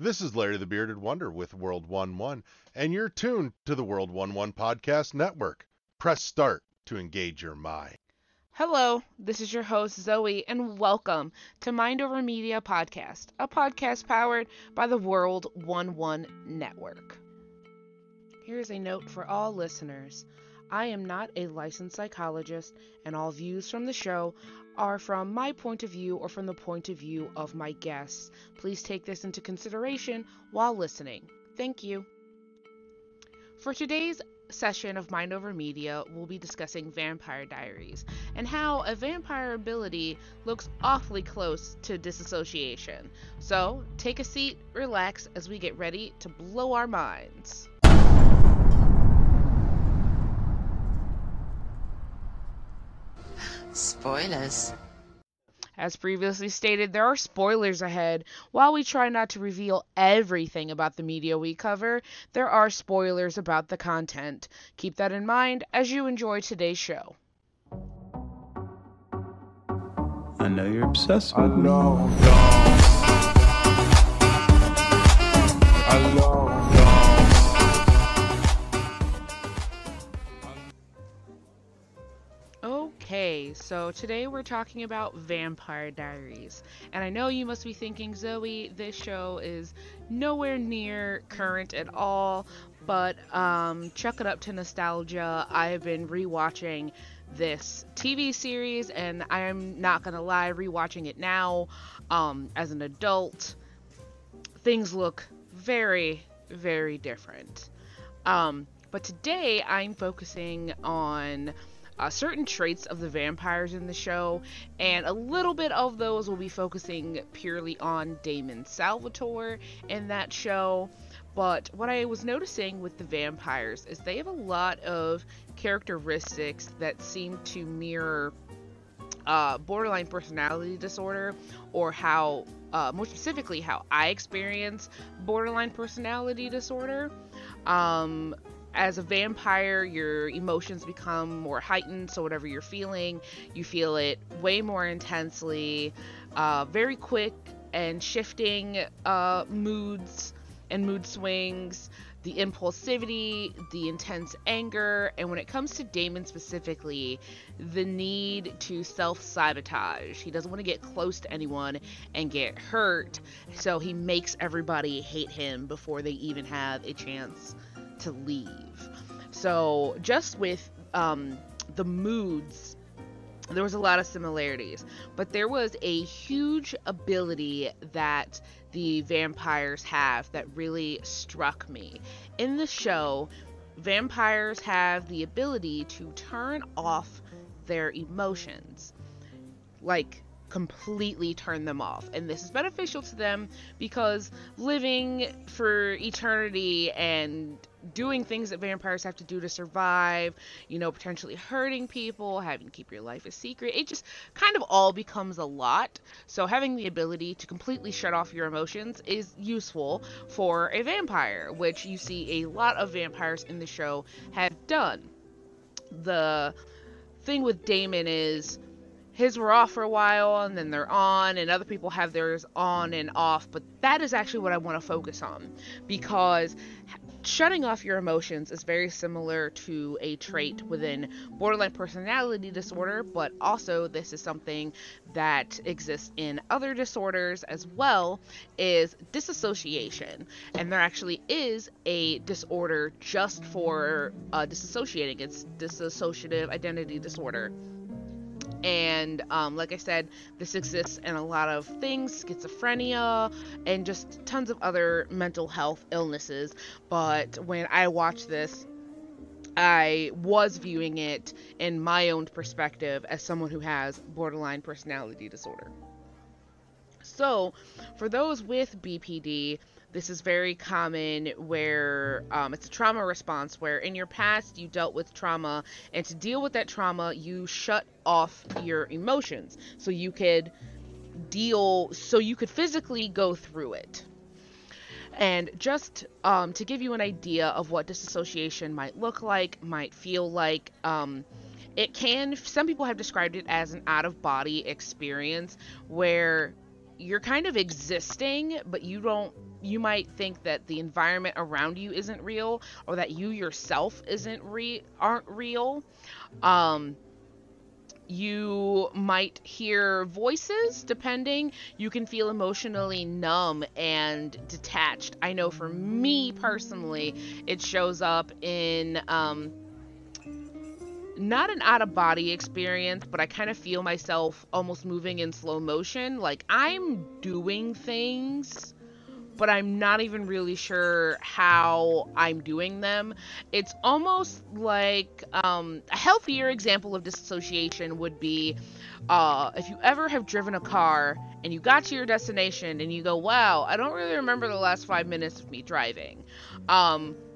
This is Larry the Bearded Wonder with World 1-1, and you're tuned to the World 1-1 Podcast Network. Press start to engage your mind. Hello, this is your host Zoe, and welcome to Mind Over Media Podcast, a podcast powered by the World 1-1 Network. Here's a note for all listeners. I am not a licensed psychologist, and all views from the show are from my point of view or from the point of view of my guests. Please take this into consideration while listening. Thank you. For today's session of Mind Over Media, we'll be discussing Vampire Diaries and how a vampire ability looks awfully close to disassociation. So, take a seat, relax as we get ready to blow our minds. Spoilers. As previously stated, there are spoilers ahead. While we try not to reveal everything about the media we cover, there are spoilers about the content. Keep that in mind as you enjoy today's show. I know you're obsessed with me. Okay, so today we're talking about Vampire Diaries. And I know you must be thinking, Zoe, this show is nowhere near current at all, but chuck it up to nostalgia. I have been rewatching this TV series, and I am not gonna lie, rewatching it now, as an adult, things look very, very different. But today I'm focusing on certain traits of the vampires in the show, and a little bit of those will be focusing purely on Damon Salvatore in that show. But what I was noticing with the vampires is they have a lot of characteristics that seem to mirror borderline personality disorder, or how, more specifically, how I experience borderline personality disorder. As a vampire, your emotions become more heightened, so whatever you're feeling, you feel it way more intensely, very quick and shifting moods and mood swings, the impulsivity, the intense anger, and when it comes to Damon specifically, the need to self-sabotage. He doesn't want to get close to anyone and get hurt, so he makes everybody hate him before they even have a chance to leave. So just with the moods, there was a lot of similarities, but there was a huge ability that the vampires have that really struck me. In the show, vampires have the ability to turn off their emotions, like completely turn them off, and this is beneficial to them because living for eternity and doing things that vampires have to do to survive, potentially hurting people, having to keep your life a secret, it just kind of all becomes a lot. So having the ability to completely shut off your emotions is useful for a vampire, which you see a lot of vampires in the show have done. The thing with Damon is his were off for a while and then they're on, and other people have theirs on and off, but that is actually what I want to focus on, because shutting off your emotions is very similar to a trait within borderline personality disorder, but also this is something that exists in other disorders as well, is disassociation. And there actually is a disorder just for disassociating. It's dissociative identity disorder. And like I said, this exists in a lot of things, schizophrenia, and just tons of other mental health illnesses. But when I watched this, I was viewing it in my own perspective as someone who has borderline personality disorder. So, for those with BPD, this is very common where it's a trauma response where in your past you dealt with trauma, and to deal with that trauma you shut off your emotions so you could physically go through it. And just to give you an idea of what disassociation might look like, might feel like, some people have described it as an out-of-body experience where you're kind of existing, but you might think that the environment around you isn't real, or that you yourself aren't real. Um, you might hear voices, depending. You can feel emotionally numb and detached. I know for me personally, it shows up in not an out of body experience, but I kind of feel myself almost moving in slow motion. Like I'm doing things, but I'm not even really sure how I'm doing them. It's almost like a healthier example of disassociation would be if you ever have driven a car and you got to your destination and you go, wow, I don't really remember the last 5 minutes of me driving.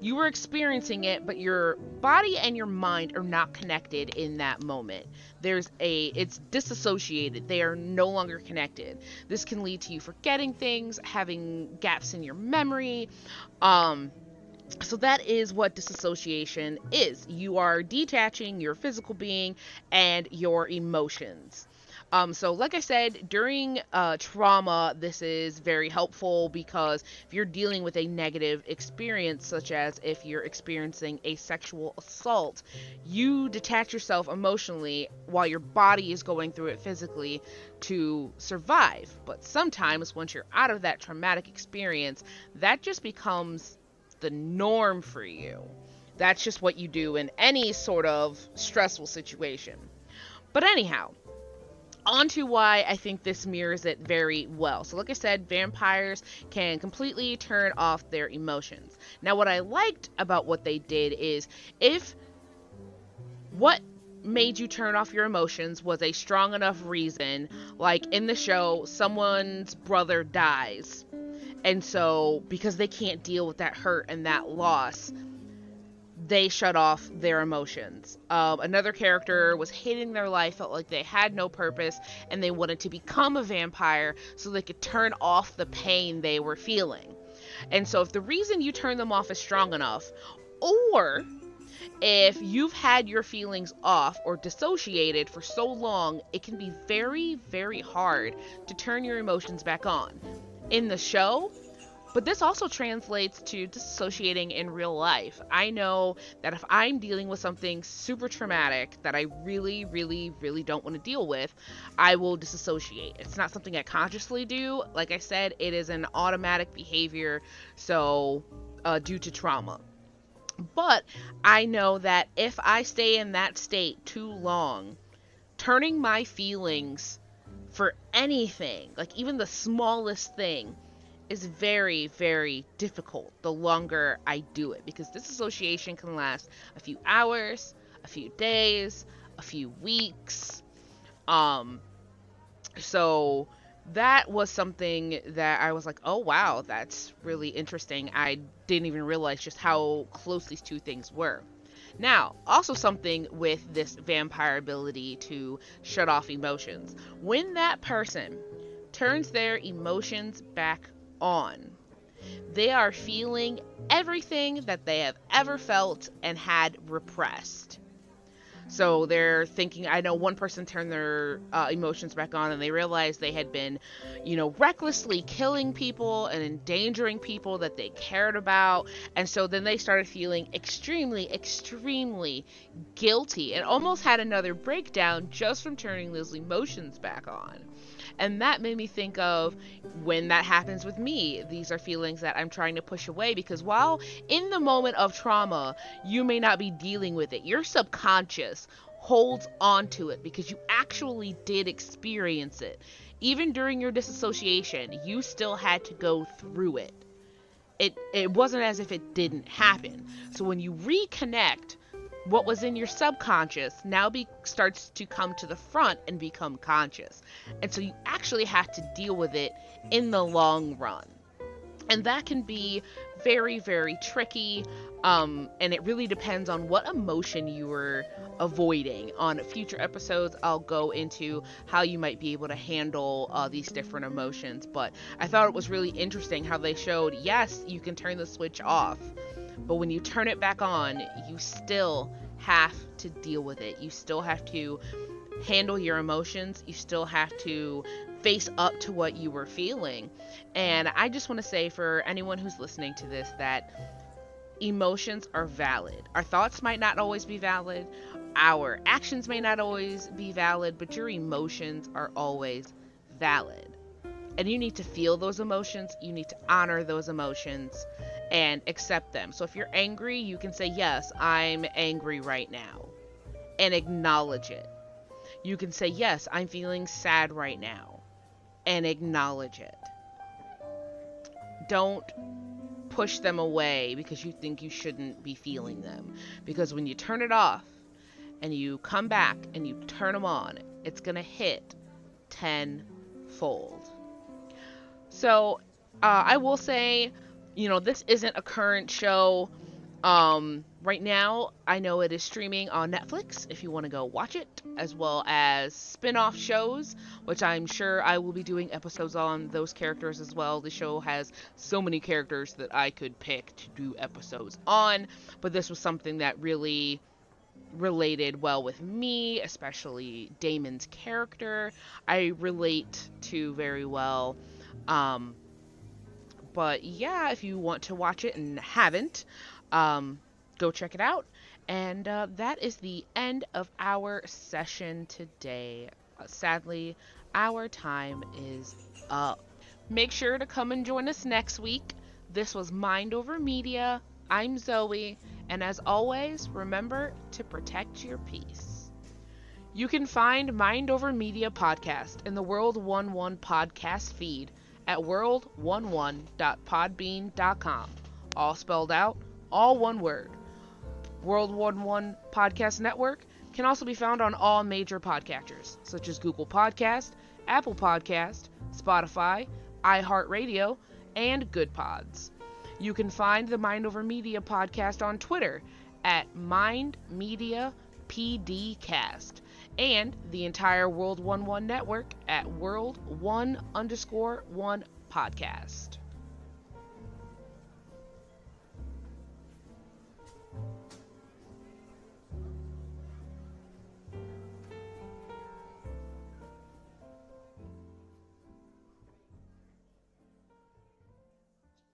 You were experiencing it, but your body and your mind are not connected in that moment. It's disassociated. They are no longer connected. This can lead to you forgetting things, having gaps in your memory. So that is what disassociation is. You are detaching your physical being and your emotions. So like I said, during trauma, this is very helpful, because if you're dealing with a negative experience, such as if you're experiencing a sexual assault, you detach yourself emotionally while your body is going through it physically to survive. But sometimes once you're out of that traumatic experience, that just becomes the norm for you. That's just what you do in any sort of stressful situation. But anyhow, on to why I think this mirrors it very well. So like I said, vampires can completely turn off their emotions. Now, what I liked about what they did is, if what made you turn off your emotions was a strong enough reason, like in the show, someone's brother dies, and so because they can't deal with that hurt and that loss, they shut off their emotions. Another character was hating their life, felt like they had no purpose, and they wanted to become a vampire so they could turn off the pain they were feeling. And so if the reason you turn them off is strong enough, or if you've had your feelings off or dissociated for so long, it can be very, very hard to turn your emotions back on. In the show, but this also translates to dissociating in real life. I know that if I'm dealing with something super traumatic that I really, really, really don't want to deal with, I will disassociate. It's not something I consciously do. Like I said, it is an automatic behavior, so due to trauma. But I know that if I stay in that state too long, turning my feelings for anything, like even the smallest thing, is very, very difficult the longer I do it, because disassociation can last a few hours, a few days, a few weeks. So that was something that I was like, oh wow, that's really interesting. I didn't even realize just how close these two things were. Now, also something with this vampire ability to shut off emotions. When that person turns their emotions back on, they are feeling everything that they have ever felt and had repressed. So they're thinking, I know one person turned their emotions back on, and they realized they had been, recklessly killing people and endangering people that they cared about. And so then they started feeling extremely, extremely guilty, and almost had another breakdown just from turning those emotions back on. And that made me think of when that happens with me. These are feelings that I'm trying to push away, because while in the moment of trauma, you may not be dealing with it, your subconscious holds on to it because you actually did experience it. Even during your disassociation, you still had to go through it. It wasn't as if it didn't happen. So when you reconnect, what was in your subconscious now starts to come to the front and become conscious. And so you actually have to deal with it in the long run. And that can be very, very tricky. And it really depends on what emotion you were avoiding. On future episodes, I'll go into how you might be able to handle these different emotions. But I thought it was really interesting how they showed, yes, you can turn the switch off, but when you turn it back on, you still have to deal with it. You still have to handle your emotions. You still have to face up to what you were feeling. And I just want to say for anyone who's listening to this that emotions are valid. Our thoughts might not always be valid. Our actions may not always be valid, but your emotions are always valid. And you need to feel those emotions. You need to honor those emotions and accept them. So if you're angry, you can say, yes, I'm angry right now, and acknowledge it. You can say, yes, I'm feeling sad right now, and acknowledge it. Don't push them away because you think you shouldn't be feeling them. Because when you turn it off and you come back and you turn them on, it's going to hit tenfold. So I will say, this isn't a current show. Right now, I know it is streaming on Netflix if you want to go watch it, as well as spin-off shows, which I'm sure I will be doing episodes on those characters as well. The show has so many characters that I could pick to do episodes on, but this was something that really related well with me, especially Damon's character. I relate to very well. But yeah, if you want to watch it and haven't, go check it out. And that is the end of our session today. Sadly, our time is up. Make sure to come and join us next week. This was Mind Over Media. I'm Zoe, and as always, remember to protect your peace. You can find Mind Over Media podcast in the World 11 podcast feed at world11.podbean.com. All spelled out, all one word. World 11 Podcast Network can also be found on all major podcatchers, such as Google Podcast, Apple Podcast, Spotify, iHeartRadio, and Good Pods. You can find the Mind Over Media podcast on Twitter at MindMediaPDcast, and the entire World 11 network at World1_1 Podcasts.